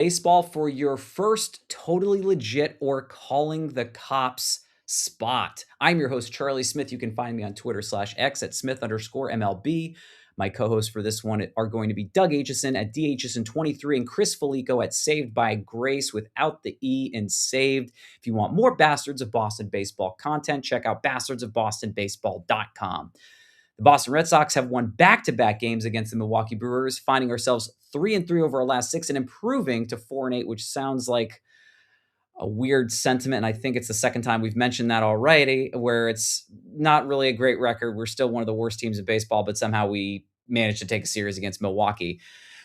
Baseball for your first totally legit or calling the cops spot. I'm your host, Charlie Smith. You can find me on Twitter/X at Smith_MLB. My co-hosts for this one are going to be Doug Aitchison at DAitchison23 and Chris Felico at Saved by Grace without the E in saved. If you want more Bastards of Boston baseball content, check out bastardsofbostonbaseball.com. The Boston Red Sox have won back-to-back games against the Milwaukee Brewers, finding ourselves 3-3 over our last 6 and improving to 4-8, which sounds like a weird sentiment. And I think it's the second time we've mentioned that already, where it's not really a great record. We're still one of the worst teams in baseball, but somehow we managed to take a series against Milwaukee.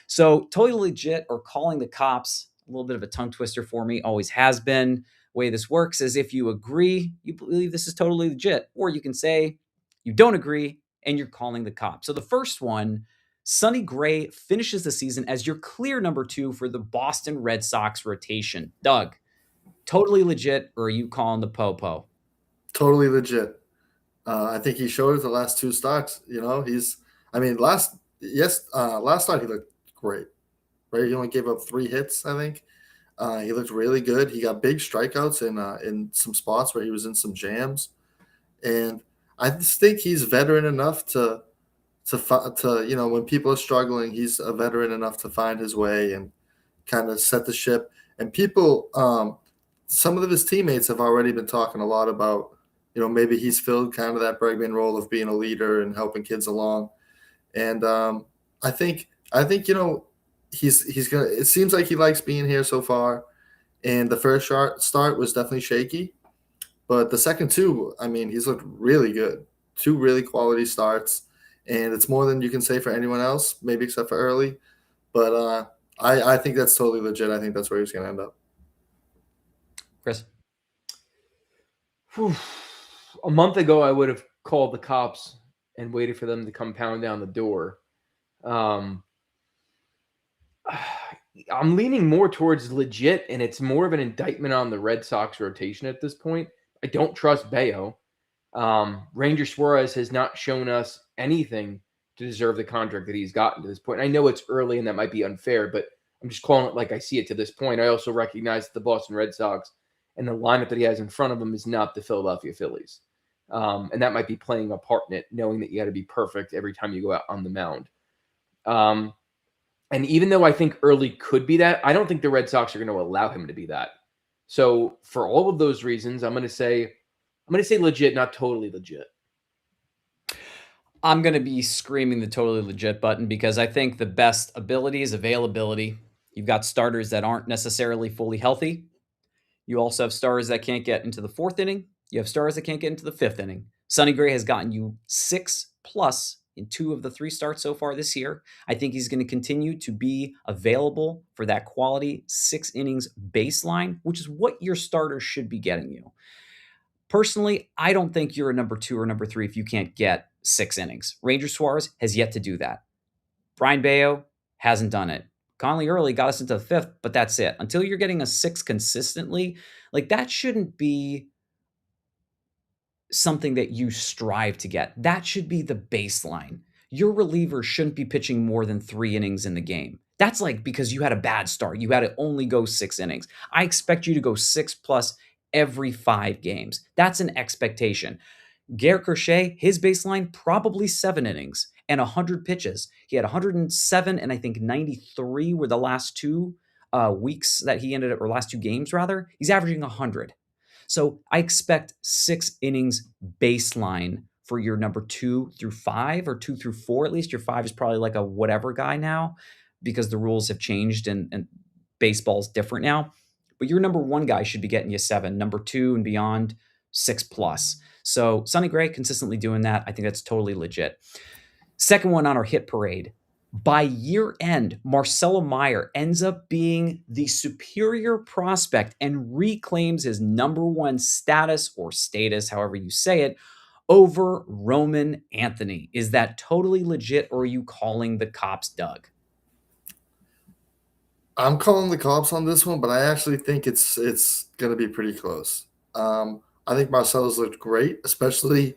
So totally legit or calling the cops, a little bit of a tongue twister for me, always has been. The way this works is if you agree, you believe this is totally legit, or you can say you don't agree and you're calling the cops. So the first one, Sonny Gray finishes the season as your clear number 2 for the Boston Red Sox rotation. Doug, totally legit, or are you calling the po-po? Totally legit. I think he showed it the last 2 starts. Last start he looked great. Right, he only gave up 3 hits, I think. He looked really good. He got big strikeouts in some spots where he was in some jams, and I just think he's veteran enough to when people are struggling, he's a veteran enough to find his way and kind of set the ship. And some of his teammates have already been talking a lot about, maybe he's filled kind of that Bregman role of being a leader and helping kids along. And I think he's gonna. It seems like he likes being here so far. And the first start was definitely shaky, but the second two, I mean, he's looked really good. 2 really quality starts, and it's more than you can say for anyone else, maybe except for Early. But I think that's totally legit. I think that's where he's going to end up. Chris? Whew. A month ago, I would have called the cops and waited for them to come pound down the door. I'm leaning more towards legit, and it's more of an indictment on the Red Sox rotation at this point. I don't trust Bayo. Ranger Suarez has not shown us anything to deserve the contract that he's gotten to this point. I know it's early and that might be unfair, but I'm just calling it like I see it to this point. I also recognize that the Boston Red Sox and the lineup that he has in front of him is not the Philadelphia Phillies. And that might be playing a part in it, knowing that you got to be perfect every time you go out on the mound. And even though I think Early could be that, I don't think the Red Sox are going to allow him to be that. So for all of those reasons, I'm going to say legit, not totally legit. I'm going to be screaming the totally legit button because I think the best ability is availability. You've got starters that aren't necessarily fully healthy. You also have starters that can't get into the 4th inning. You have starters that can't get into the 5th inning. Sonny Gray has gotten you 6+ in 2 of the 3 starts so far this year. I think he's going to continue to be available for that quality 6 innings baseline, which is what your starters should be getting you. Personally, I don't think you're a number 2 or number 3 if you can't get 6 innings. Ranger Suarez has yet to do that. Brayan Bello hasn't done it. Conley Early got us into the 5th, but that's it. Until you're getting a 6 consistently, like that shouldn't be something that you strive to get. That should be the baseline. Your reliever shouldn't be pitching more than 3 innings in the game. That's like because you had a bad start. You had to only go 6 innings. I expect you to go 6+ every 5 games. That's an expectation. Garrett Crochet, his baseline, probably 7 innings and 100 pitches. He had 107 and I think 93 were the last 2 weeks that he ended up, or last 2 games rather. He's averaging 100. So I expect 6 innings baseline for your number 2 through 5 or 2 through 4 at least. Your 5 is probably like a whatever guy now because the rules have changed and baseball's different now. But your number 1 guy should be getting you 7. Number 2 and beyond, 6+. So Sonny Gray consistently doing that. I think that's totally legit. Second one on our hit parade. By year end, Marcelo Meyer ends up being the superior prospect and reclaims his number 1 status or status, however you say it, over Roman Anthony. Is that totally legit, or are you calling the cops, Doug? I'm calling the cops on this one, but I actually think it's going to be pretty close. I think Marcelo's looked great, especially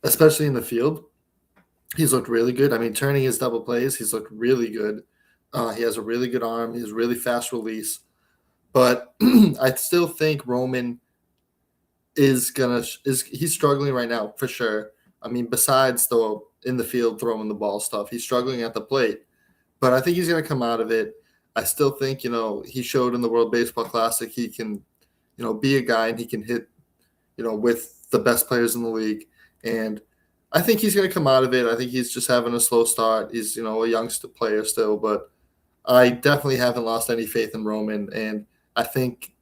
in the field. He's looked really good. I mean, turning his double plays, he's looked really good. He has a really good arm. He has really fast release. But I still think Roman is he's struggling right now for sure. I mean, besides the in the field throwing the ball stuff, he's struggling at the plate. But I think he's going to come out of it. I still think he showed in the World Baseball Classic he can be a guy and he can hit with the best players in the league. And I think he's going to come out of it. I think he's just having a slow start. He's a youngster player still, but I definitely haven't lost any faith in Roman. And I think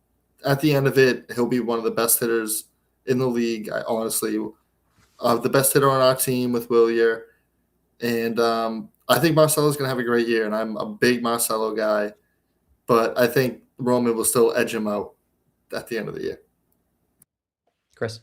at the end of it, he'll be one of the best hitters in the league. I honestly, the best hitter on our team with Willier. And I think Marcelo's going to have a great year, and I'm a big Marcelo guy. But I think Roman will still edge him out at the end of the year. Chris?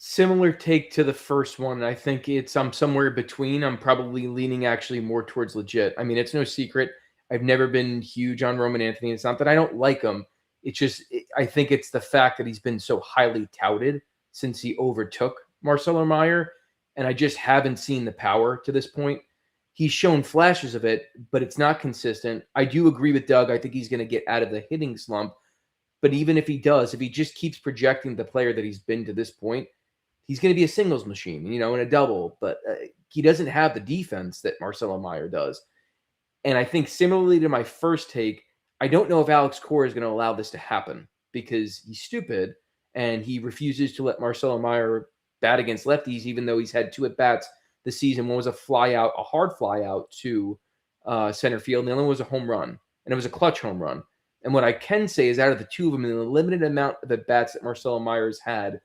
Similar take to the first one. I think I'm somewhere between. I'm probably leaning actually more towards legit. I mean, it's no secret. I've never been huge on Roman Anthony. It's not that I don't like him. It's just I think it's the fact that he's been so highly touted since he overtook Marcelo Meyer, and I just haven't seen the power to this point. He's shown flashes of it, but it's not consistent. I do agree with Doug. I think he's going to get out of the hitting slump. But even if he does, if he just keeps projecting the player that he's been to this point, he's going to be a singles machine, and a double. But he doesn't have the defense that Marcelo Meyer does. And I think similarly to my first take, I don't know if Alex Cora is going to allow this to happen because he's stupid and he refuses to let Marcelo Meyer bat against lefties, even though he's had 2 at-bats this season. One was a hard fly out to center field, and the other one was a home run, and it was a clutch home run. And what I can say is out of the 2 of them, in the limited amount of at-bats that Marcelo Meyer's had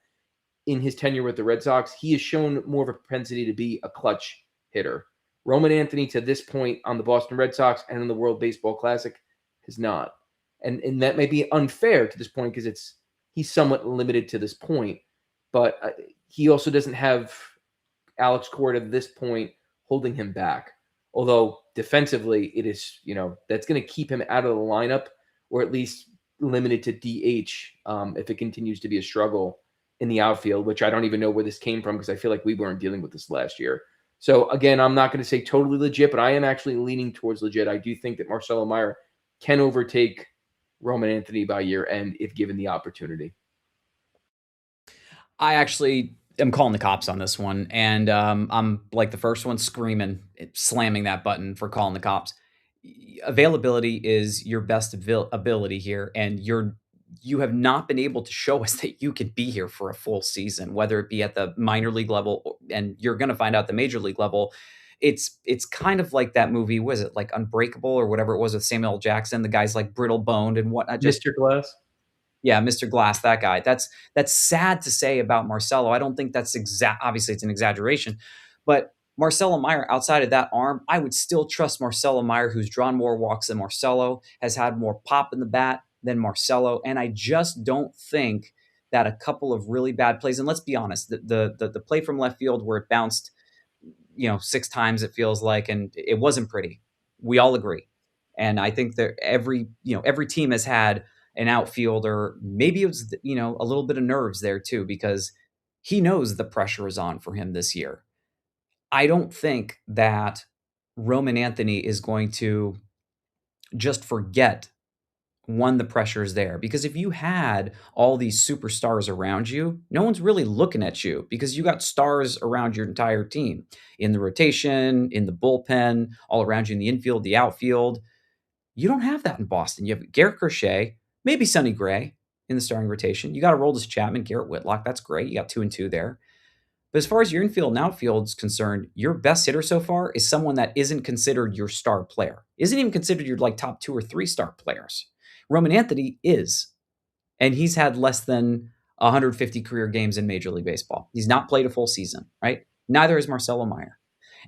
in his tenure with the Red Sox, he has shown more of a propensity to be a clutch hitter. Roman Anthony, to this point on the Boston Red Sox and in the World Baseball Classic, has not. And that may be unfair to this point because he's somewhat limited to this point, but he also doesn't have Alex Cora to this point holding him back. Although defensively, it is, that's going to keep him out of the lineup or at least limited to DH if it continues to be a struggle in the outfield, which I don't even know where this came from because I feel like we weren't dealing with this last year. So again, I'm not going to say totally legit, but I am actually leaning towards legit. I do think that Marcelo Meyer can overtake Roman Anthony by year end if given the opportunity. I actually am calling the cops on this one, and I'm like the first one screaming, slamming that button for calling the cops. Availability is your best ability here, and you have not been able to show us that you can be here for a full season, whether it be at the minor league level, and you're going to find out the major league level. It's kind of like that movie, was it like Unbreakable or whatever it was with Samuel L. Jackson? The guy's like brittle boned and whatnot. Mr. Glass. Yeah, Mr. Glass, that guy. That's sad to say about Marcelo. I don't think that's obviously it's an exaggeration, but Marcelo Meyer, outside of that arm, I would still trust Marcelo Meyer, who's drawn more walks than Marcelo, has had more pop in the bat than Marcelo, and I just don't think that a couple of really bad plays, and let's be honest, the play from left field where it bounced, 6 times it feels like, and it wasn't pretty. We all agree. And I think that every team has had an outfielder. Maybe it was, a little bit of nerves there too, because he knows the pressure is on for him this year. I don't think that Roman Anthony is going to just forget the pressure is there, because if you had all these superstars around you, no one's really looking at you because you got stars around your entire team in the rotation, in the bullpen, all around you in the infield, the outfield. You don't have that in Boston. You have Garrett Crochet, maybe Sonny Gray in the starting rotation. You got Aroldis Chapman, Garrett Whitlock. That's great. You got 2 and 2 there. But as far as your infield and outfield is concerned, your best hitter so far is someone that isn't considered your star player, isn't even considered your top 2 or 3 star players. Roman Anthony is, and he's had less than 150 career games in Major League Baseball. He's not played a full season, right? Neither is Marcelo Meyer.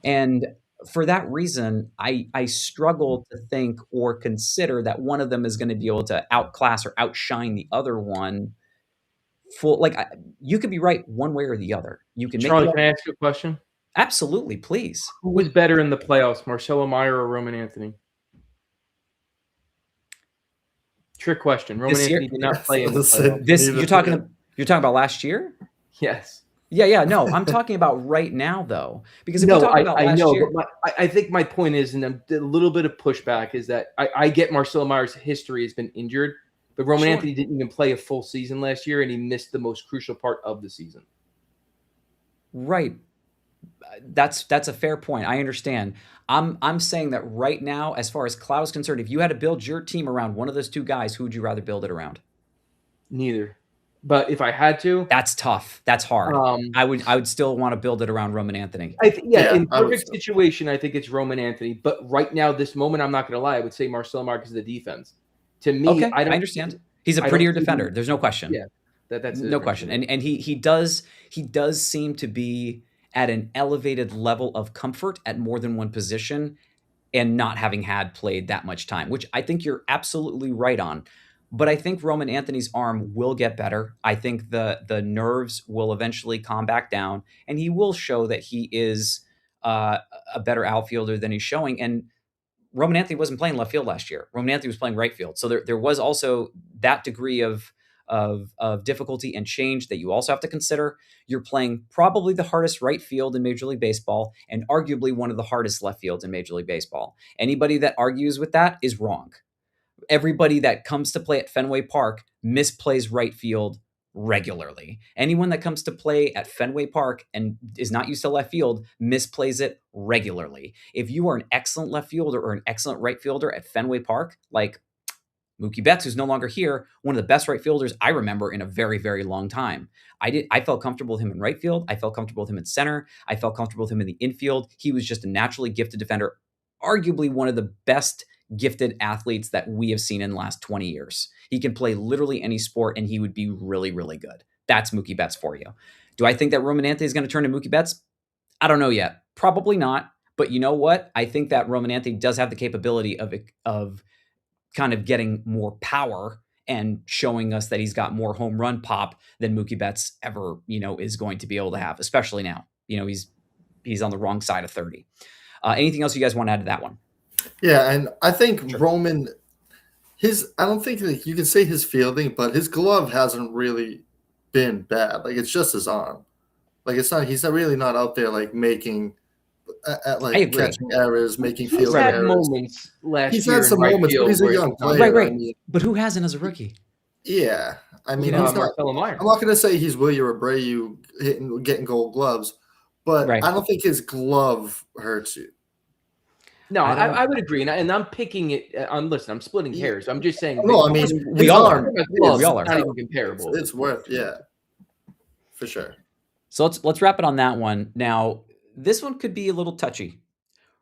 And for that reason, I struggle to think or consider that one of them is going to be able to outclass or outshine the other one. You could be right one way or the other. You can Charlie, can I ask you a question? Absolutely, please. Who was better in the playoffs, Marcelo Meyer or Roman Anthony? Trick question. Roman Anthony did not play in the playoffs. You're talking about last year? Yes. Yeah, no, I'm talking about right now though, because if we No, talk about I last know, year, but I think my point is, and a little bit of pushback is that I get Marcelo Meyer's history has been injured, but Roman sure, Anthony didn't even play a full season last year, and he missed the most crucial part of the season. right. That's a fair point. I understand. I'm saying that right now, as far as Cloud is concerned, if you had to build your team around one of those two guys, who would you rather build it around? Neither. But if I had to, That's tough. That's hard. um, I would still want to build it around Roman Anthony. yeah, Yeah, in I would perfect still. situation, I think it's Roman Anthony. But right now, this moment, I'm not going to lie, I would say Marcelo Marquez is the defense. To me, Okay, I understand. He's a I don't prettier see defender. them. There's no question. Yeah, that's the No difference question. for me. And he does seem to be at an elevated level of comfort at more than one position and not having had played that much time, which I think you're absolutely right on. But I think Roman Anthony's arm will get better. I think the nerves will eventually calm back down, and he will show that he is uh, a better outfielder than he's showing. And Roman Anthony wasn't playing left field last year. Roman Anthony was playing right field. So there was also that degree of difficulty and change that you also have to consider. You're playing probably the hardest right field in Major League Baseball and arguably one of the hardest left fields in Major League Baseball. Anybody that argues with that is wrong. Everybody that comes to play at Fenway Park misplays right field regularly. Anyone that comes to play at Fenway Park and is not used to left field misplays it regularly. If you are an excellent left fielder or an excellent right fielder at Fenway Park, like Mookie Betts, who's no longer here, one of the best right fielders I remember in a very, very long time. I felt comfortable with him in right field. I felt comfortable with him in center. I felt comfortable with him in the infield. He was just a naturally gifted defender, arguably one of the best gifted athletes that we have seen in the last 20 years. He can play literally any sport and he would be really, really good. That's Mookie Betts for you. Do I think that Roman Anthony is going to turn to Mookie Betts? I don't know yet. Probably not. But you know what? I think that Roman Anthony does have the capability of kind of getting more power and showing us that he's got more home run pop than Mookie Betts ever, is going to be able to have, especially now. He's on the wrong side of 30. Anything else you guys want to add to that one? Yeah, and I think Sure. Roman, I don't think that you can say his fielding, but his glove hasn't really been bad. Like it's just his arm. Like he's not really not out there like making, I like agree. catching errors, making He's field had errors. moments last He's year had in some right moments, but field he's a where young it's not player. Right. I mean, But who hasn't as a rookie? yeah. I mean, You know, he's not. Marcelo Meyer. I'm not going to say he's Willie Abreu getting gold gloves, but Right. I don't think his glove hurts you. No, I don't- I would agree, and I'm picking it. Listen, I'm splitting Yeah. hairs. I'm just saying. No, I mean, we his all arm, are. Gloves, We all it's are. not even comparable. It's worth, yeah, for sure. So let's wrap it on that one. Now, this one could be a little touchy.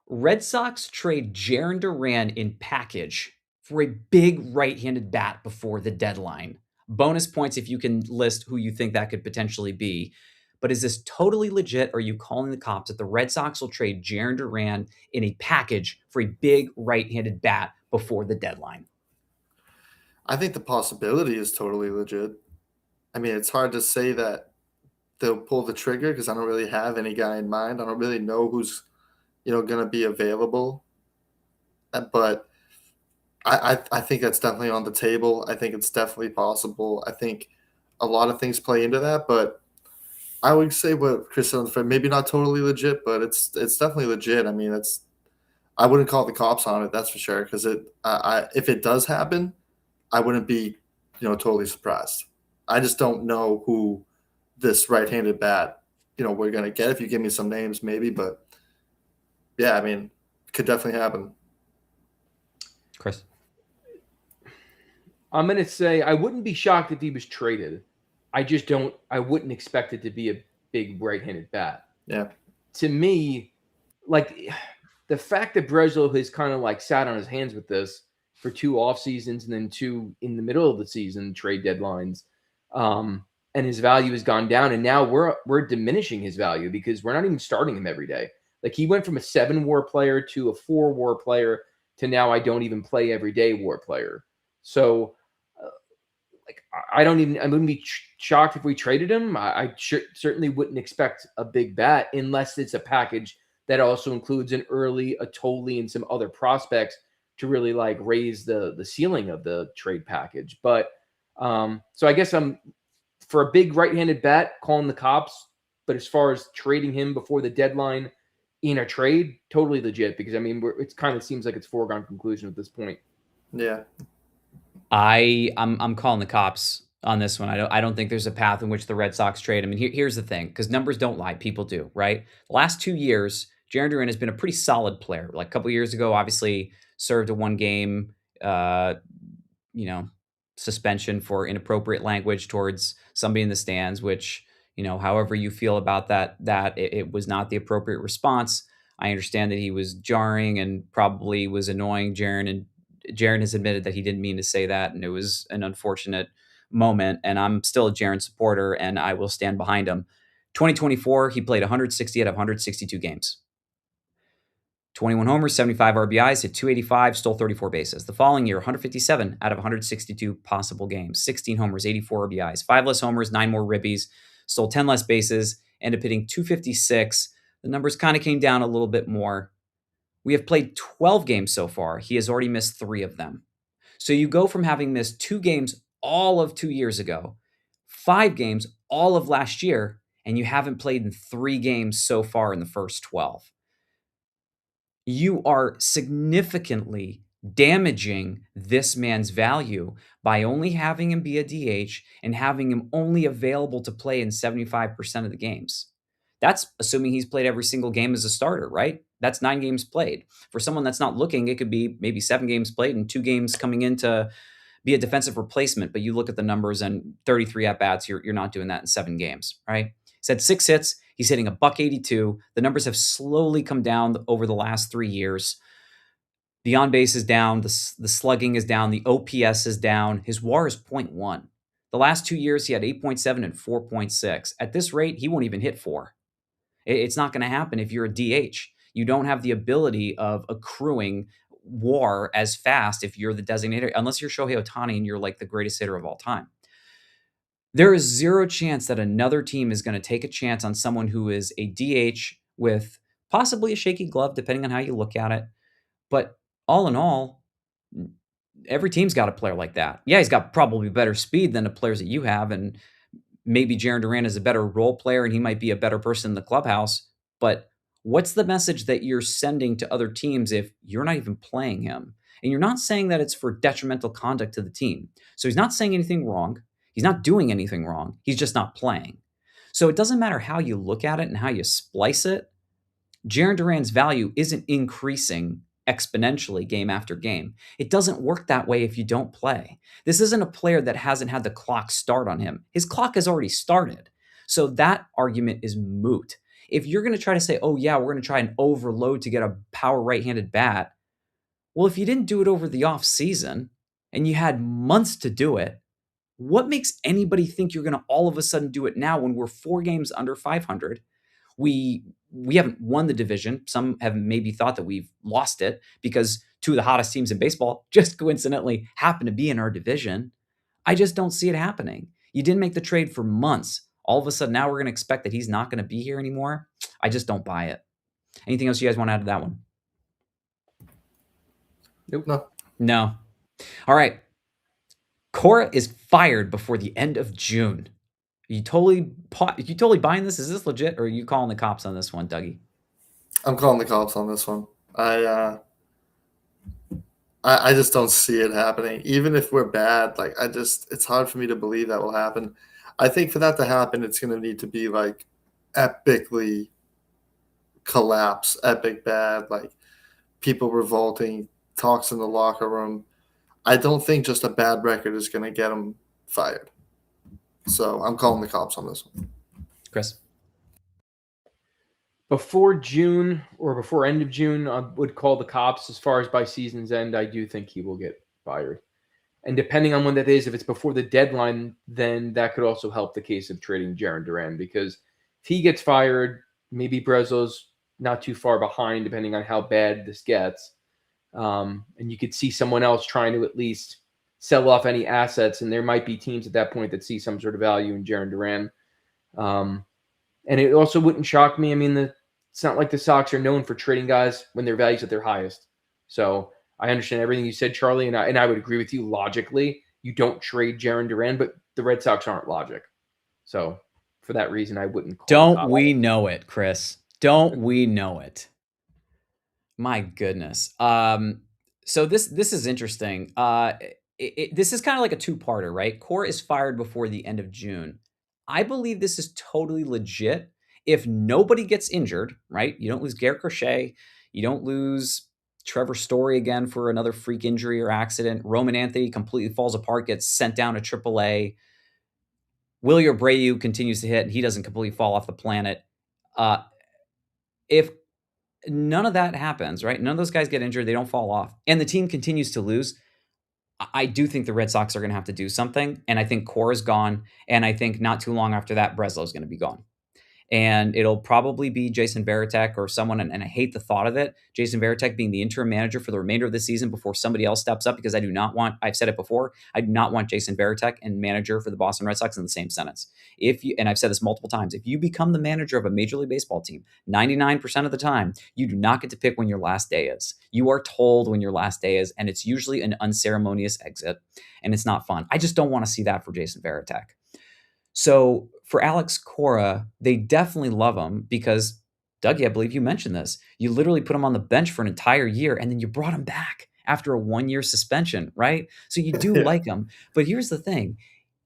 Red Sox trade Jarren Duran in package for a big right-handed bat before the deadline. Bonus points if you can list who you think that could potentially be. But is this totally legit? Or are you calling the cops that the Red Sox will trade Jarren Duran in a package for a big right-handed bat before the deadline? I think the possibility is totally legit. I mean, it's hard to say that they'll pull the trigger because I don't really have any guy in mind. I don't really know who's going to be available, but I think that's definitely on the table. I think it's definitely possible. I think a lot of things play into that, but I would say what Chris said, maybe not totally legit, but it's definitely legit. I mean, I wouldn't call the cops on it, that's for sure, because if it does happen, I wouldn't be totally surprised. I just don't know who this right-handed bat we're gonna get. If you give me some names, maybe, but yeah, I mean, it could definitely happen. Chris? I'm going to say I wouldn't be shocked if he was traded. I wouldn't expect it to be a big right-handed bat. Yeah. To me, like the fact that Breslow has kind of like sat on his hands with this for 2 off seasons and then 2 in the middle of the season trade deadlines, and his value has gone down. And now we're diminishing his value because we're not even starting him every day. Like he went from a 7-WAR player to a 4-WAR player to now I don't even play every day WAR player. So I wouldn't be shocked if we traded him. I certainly wouldn't expect a big bat unless it's a package that also includes an early, a Tolley, and some other prospects to really like raise the ceiling of the trade package. But so I guess I'm for a big right-handed bat calling the cops. But as far as trading him before the deadline in a trade, totally legit, because I mean, it kind of seems like it's foregone conclusion at this point. Yeah. I'm calling the cops on this one. I don't think there's a path in which the Red Sox trade. I mean, here's the thing, because numbers don't lie, people do, right? The last 2 years, Jarren Duran has been a pretty solid player. Like a couple years ago, obviously served a 1-game, you know, suspension for inappropriate language towards somebody in the stands, which, however you feel about that it was not the appropriate response. I understand that he was jarring and probably was annoying Jarren, and Jarren has admitted that he didn't mean to say that, and it was an unfortunate moment. And I'm still a Jarren supporter, and I will stand behind him. 2024, he played 160 out of 162 games. 21 homers, 75 RBIs, hit 285, stole 34 bases. The following year, 157 out of 162 possible games, 16 homers, 84 RBIs, 5 less homers, 9 more ribbies, stole 10 less bases, ended up hitting 256. The numbers kind of came down a little bit more. We have played 12 games so far. He has already missed 3 of them. So you go from having missed 2 games all of 2 years ago, 5 games all of last year, and you haven't played in 3 games so far in the first 12. You are significantly damaging this man's value by only having him be a DH and having him only available to play in 75% of the games. That's assuming he's played every single game as a starter, right? That's 9 games played. For someone that's not looking, it could be maybe 7 games played and 2 games coming in to be a defensive replacement. But you look at the numbers and 33 at-bats, you're not doing that in 7 games, right? He's had 6 hits. He's hitting a .182. The numbers have slowly come down over the last 3 years. The on base is down. The slugging is down. The OPS is down. His WAR is 0.1. The last 2 years, he had 8.7 and 4.6. At this rate, he won't even hit 4. It's not going to happen if you're a DH. You don't have the ability of accruing WAR as fast if you're the designator, unless you're Shohei Ohtani and you're like the greatest hitter of all time. There is zero chance that another team is going to take a chance on someone who is a DH with possibly a shaky glove, depending on how you look at it. But all in all, every team's got a player like that. Yeah, he's got probably better speed than the players that you have, and maybe Jarren Duran is a better role player and he might be a better person in the clubhouse. But what's the message that you're sending to other teams if you're not even playing him? And you're not saying that it's for detrimental conduct to the team. So he's not saying anything wrong. He's not doing anything wrong. He's just not playing. So it doesn't matter how you look at it and how you splice it. Jarren Duran's value isn't increasing exponentially game after game. It doesn't work that way if you don't play. This isn't a player that hasn't had the clock start on him. His clock has already started. So that argument is moot. If you're going to try to say, oh yeah, we're going to try and overload to get a power right-handed bat, well, if you didn't do it over the off season and you had months to do it, what makes anybody think you're going to all of a sudden do it now when we're 4 games under 500? We haven't won the division. Some have maybe thought that we've lost it because 2 of the hottest teams in baseball just coincidentally happen to be in our division. I just don't see it happening. You didn't make the trade for months. All of a sudden now we're going to expect that he's not going to be here anymore. I just don't buy it. Anything else you guys want to add to that one? Nope. No. All right. Cora is fired before the end of June. Are you totally buying this? Is this legit, or are you calling the cops on this one, Dougie? I'm calling the cops on this one. I just don't see it happening. Even if we're bad, it's hard for me to believe that will happen. I think for that to happen, it's going to need to be like epically collapse, epic bad, like people revolting, talks in the locker room. I don't think just a bad record is going to get him fired. So I'm calling the cops on this one. Chris? Before June or before end of June, I would call the cops. As far as by season's end, I do think he will get fired. And depending on when that is, if it's before the deadline, then that could also help the case of trading Jarren Duran, because if he gets fired, maybe Breslo's not too far behind, depending on how bad this gets. And you could see someone else trying to at least sell off any assets, and there might be teams at that point that see some sort of value in Jarren Duran. And it also wouldn't shock me. I mean, it's not like the Sox are known for trading guys when their value's at their highest. So I understand everything you said, Charlie, and I would agree with you logically. You don't trade Jarren Duran, but the Red Sox aren't logic. So for that reason, I wouldn't call the Don't Cops. we know it, Chris? Don't we know it? My goodness. So this is interesting. This is kind of like a two-parter, right? Core is fired before the end of June. I believe this is totally legit. If nobody gets injured, right? You don't lose Garrett Crochet. You don't lose Trevor Story again for another freak injury or accident. Roman Anthony completely falls apart, gets sent down to AAA. Willie Abreu continues to hit, and he doesn't completely fall off the planet. If none of that happens, right? None of those guys get injured. They don't fall off. And the team continues to lose. I do think the Red Sox are going to have to do something. And I think Core is gone. And I think not too long after that, Breslow is going to be gone. And it'll probably be Jason Varitek or someone, and I hate the thought of it, Jason Varitek being the interim manager for the remainder of the season before somebody else steps up, because I do not want, I've said it before, I do not want Jason Varitek and manager for the Boston Red Sox in the same sentence. If you, and I've said this multiple times, if you become the manager of a Major League Baseball team, 99% of the time, you do not get to pick when your last day is. You are told when your last day is, and it's usually an unceremonious exit, and it's not fun. I just don't want to see that for Jason Varitek. So for Alex Cora, they definitely love him because, Dougie, I believe you mentioned this. You literally put him on the bench for an entire year, and then you brought him back after a 1-year suspension, right? So you do like him. But here's the thing.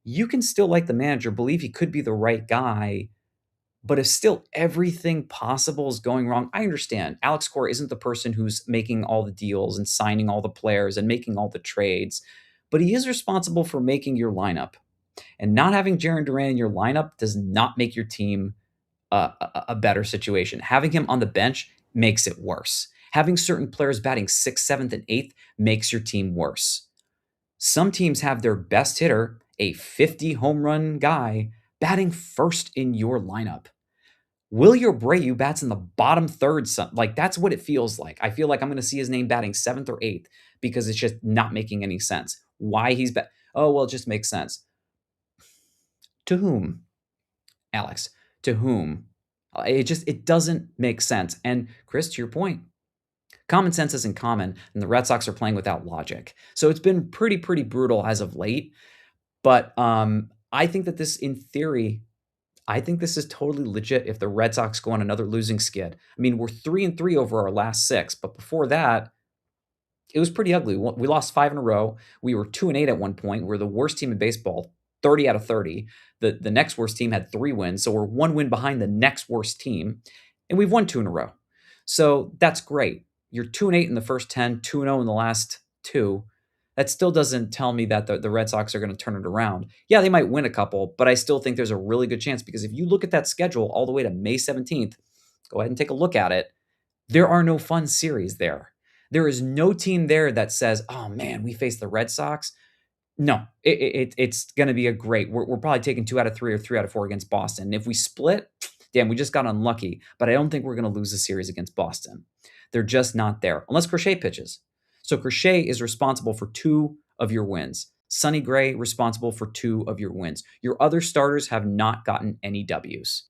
You can still like the manager, believe he could be the right guy, but if still everything possible is going wrong, I understand. Alex Cora isn't the person who's making all the deals and signing all the players and making all the trades, but he is responsible for making your lineup. And not having Jarren Duran in your lineup does not make your team a better situation. Having him on the bench makes it worse. Having certain players batting 6th, 7th, and 8th makes your team worse. Some teams have their best hitter, a 50 home run guy, batting first in your lineup. Willie Abreu bats in the bottom third. Like, that's what it feels like. I feel like I'm going to see his name batting 7th or 8th because it's just not making any sense. Why he's oh, well, it just makes sense. To whom, Alex? To whom? It doesn't make sense. And Chris, to your point, common sense isn't common, and the Red Sox are playing without logic. So it's been pretty brutal as of late. But I think that this, in theory, I think this is totally legit if the Red Sox go on another losing skid. I mean, we're 3-3 over our last 6, but before that, it was pretty ugly. We lost 5 in a row. We were 2-8 at one point. We're the worst team in baseball, 30 out of 30. The next worst team had 3 wins, so we're 1 win behind the next worst team, and we've won 2 in a row. So that's great. You're 2-8 in the first 10, 2-0 in the last 2. That still doesn't tell me that the Red Sox are going to turn it around. Yeah, they might win a couple, but I still think there's a really good chance, because if you look at that schedule all the way to May 17th, go ahead and take a look at it. There are no fun series there. There is no team there that says, oh man, we face the Red Sox. No, it's going to be a great. We're probably taking 2 out of 3 or 3 out of 4 against Boston. And if we split, damn, we just got unlucky. But I don't think we're going to lose the series against Boston. They're just not there, unless Crochet pitches. So Crochet is responsible for 2 of your wins. Sonny Gray responsible for 2 of your wins. Your other starters have not gotten any W's.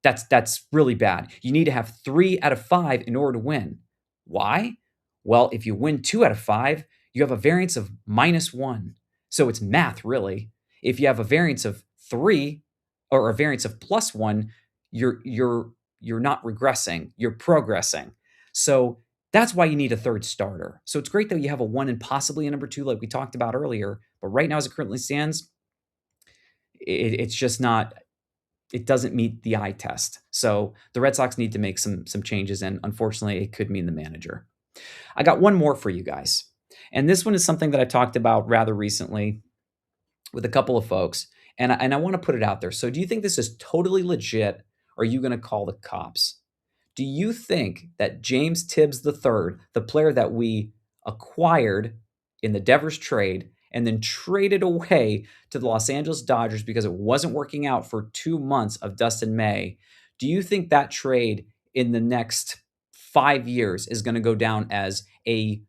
That's really bad. You need to have 3 out of 5 in order to win. Why? Well, if you win 2 out of 5, you have a variance of -1. So it's math, really. If you have a variance of 3 or a variance of +1, you're not regressing, you're progressing. So that's why you need a third starter. So it's great that you have a 1 and possibly a number 2, like we talked about earlier. But right now, as it currently stands, it's just not. It doesn't meet the eye test. So the Red Sox need to make some changes, and unfortunately, it could mean the manager. I got one more for you guys. And this one is something that I talked about rather recently with a couple of folks, and I want to put it out there. So do you think this is totally legit, or are you going to call the cops? Do you think that James Tibbs III, the player that we acquired in the Devers trade and then traded away to the Los Angeles Dodgers because it wasn't working out for 2 months of Dustin May, do you think that trade in the next 5 years is going to go down as a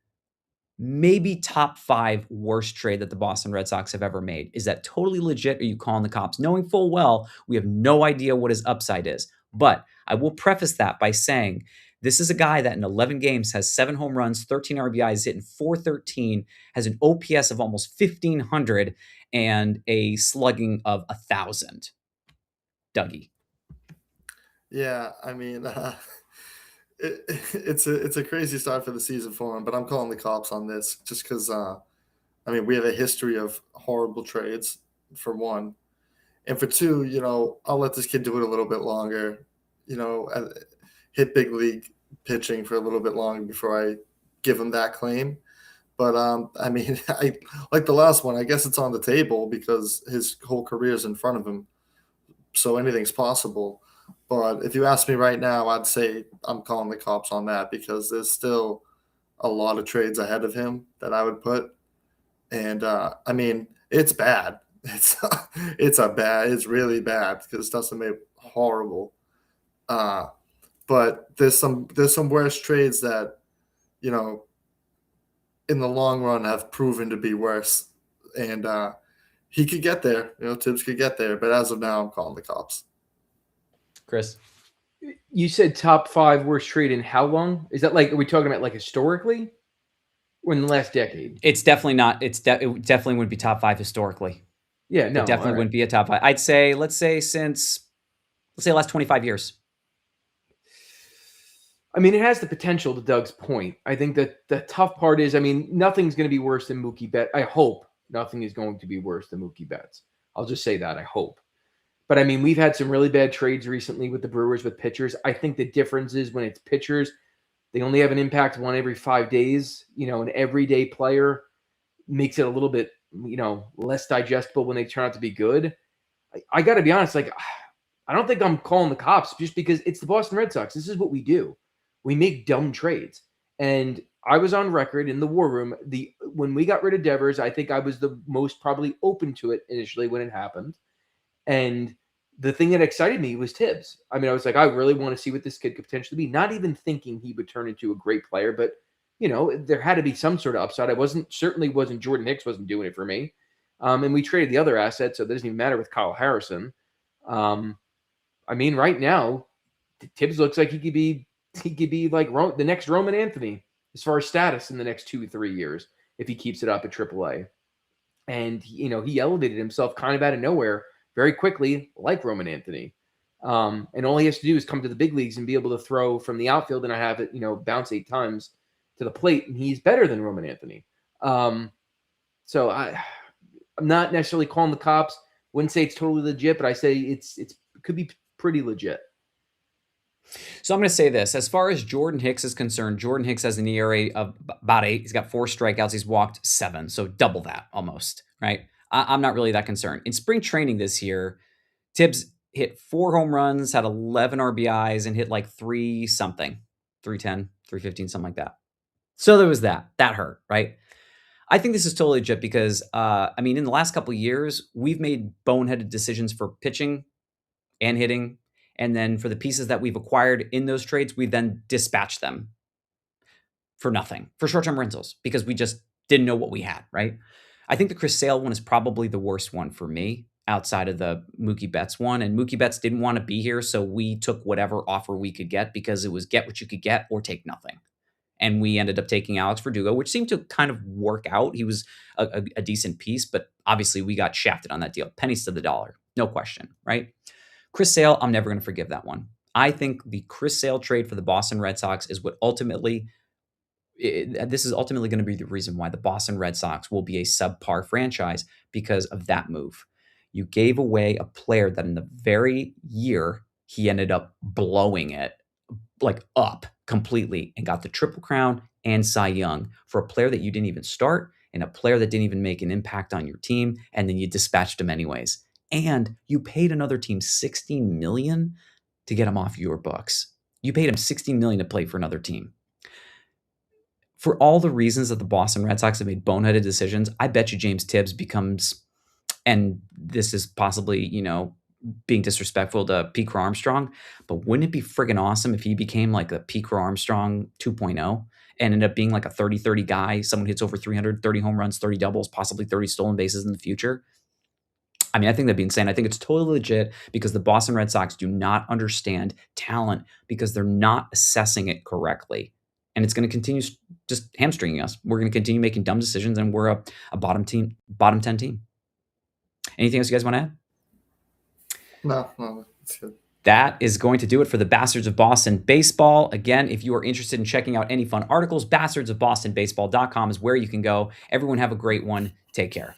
maybe top 5 worst trade that the Boston Red Sox have ever made? Is that totally legit? Or are you calling the cops, knowing full well we have no idea what his upside is? But I will preface that by saying this is a guy that in 11 games has 7 home runs, 13 RBIs, hitting .413, has an OPS of almost 1,500, and a slugging of 1,000. Dougie. Yeah, I mean, it's a crazy start for the season for him, but I'm calling the cops on this just because I mean we have a history of horrible trades for one, and for two, I'll let this kid do it a little bit longer, hit big league pitching for a little bit longer before I give him that claim. But I mean, I like the last one. I guess it's on the table because his whole career is in front of him, so anything's possible. But if you ask me right now, I'd say I'm calling the cops on that because there's still a lot of trades ahead of him that I would put. And I mean, it's bad. It's really bad because Dustin May horrible. Uh, but there's some worse trades that you know in the long run have proven to be worse. And he could get there. Tibbs could get there. But as of now, I'm calling the cops. Chris? You said top 5 worst trade in how long? Is that are we talking about historically or in the last decade? It's definitely not. It definitely wouldn't be top 5 historically. Yeah, no. It definitely wouldn't be a top 5. Let's say since the last 25 years. I mean, it has the potential, to Doug's point. I think that the tough part is, nothing's going to be worse than Mookie Betts. I hope nothing is going to be worse than Mookie Betts. I'll just say that, I hope. But we've had some really bad trades recently with the Brewers with pitchers. I think the difference is when it's pitchers, they only have an impact one every 5 days. An everyday player makes it a little bit, less digestible when they turn out to be good. I got to be honest, I don't think I'm calling the cops just because it's the Boston Red Sox. This is what we do. We make dumb trades. And I was on record in the war room. When we got rid of Devers, I think I was the most probably open to it initially when it happened. And the thing that excited me was Tibbs. I was like, I really want to see what this kid could potentially be. Not even thinking he would turn into a great player, but there had to be some sort of upside. Certainly wasn't Jordan Hicks wasn't doing it for me. And we traded the other assets, so it doesn't even matter with Kyle Harrison. Right now, Tibbs looks like he could be like the next Roman Anthony as far as status in the next 2-3 years if he keeps it up at AAA. And he elevated himself kind of out of nowhere very quickly, like Roman Anthony. And all he has to do is come to the big leagues and be able to throw from the outfield and I have it, bounce 8 times to the plate, and he's better than Roman Anthony. So I'm not necessarily calling the cops. Wouldn't say it's totally legit, but I say it could be pretty legit. So I'm going to say this. As far as Jordan Hicks is concerned, Jordan Hicks has an ERA of about 8. He's got 4 strikeouts. He's walked 7. So double that almost, right? I'm not really that concerned. In spring training this year, Tibbs hit 4 home runs, had 11 RBIs, and hit 3-something, 310, 315, something like that. So there was that. That hurt, right? I think this is totally legit because, in the last couple of years, we've made boneheaded decisions for pitching and hitting. And then for the pieces that we've acquired in those trades, we've then dispatched them for nothing, for short-term rentals, because we just didn't know what we had, right? I think the Chris Sale one is probably the worst one for me outside of the Mookie Betts one. And Mookie Betts didn't want to be here, so we took whatever offer we could get because it was get what you could get or take nothing. And we ended up taking Alex Verdugo, which seemed to kind of work out. He was a decent piece, but obviously we got shafted on that deal. Pennies to the dollar, no question, right? Chris Sale, I'm never going to forgive that one. I think the Chris Sale trade for the Boston Red Sox is what this is ultimately going to be the reason why the Boston Red Sox will be a subpar franchise because of that move. You gave away a player that in the very year he ended up blowing it up completely and got the Triple Crown and Cy Young for a player that you didn't even start and a player that didn't even make an impact on your team, and then you dispatched him anyways. And you paid another team $16 million to get him off your books. You paid him $16 million to play for another team. For all the reasons that the Boston Red Sox have made boneheaded decisions, I bet you James Tibbs becomes, and this is possibly, being disrespectful to Pete Crow Armstrong, but wouldn't it be friggin' awesome if he became like a Pete Crow Armstrong 2.0 and ended up being like a 30-30 guy, someone who hits over 330 home runs, 30 doubles, possibly 30 stolen bases in the future? I think that'd be insane. I think it's totally legit because the Boston Red Sox do not understand talent because they're not assessing it correctly. And it's going to continue just hamstringing us. We're going to continue making dumb decisions, and we're a bottom 10 team. Anything else you guys want to add? No, That is going to do it for the Bastards of Boston Baseball. Again, if you are interested in checking out any fun articles, bastardsofbostonbaseball.com is where you can go. Everyone have a great one. Take care.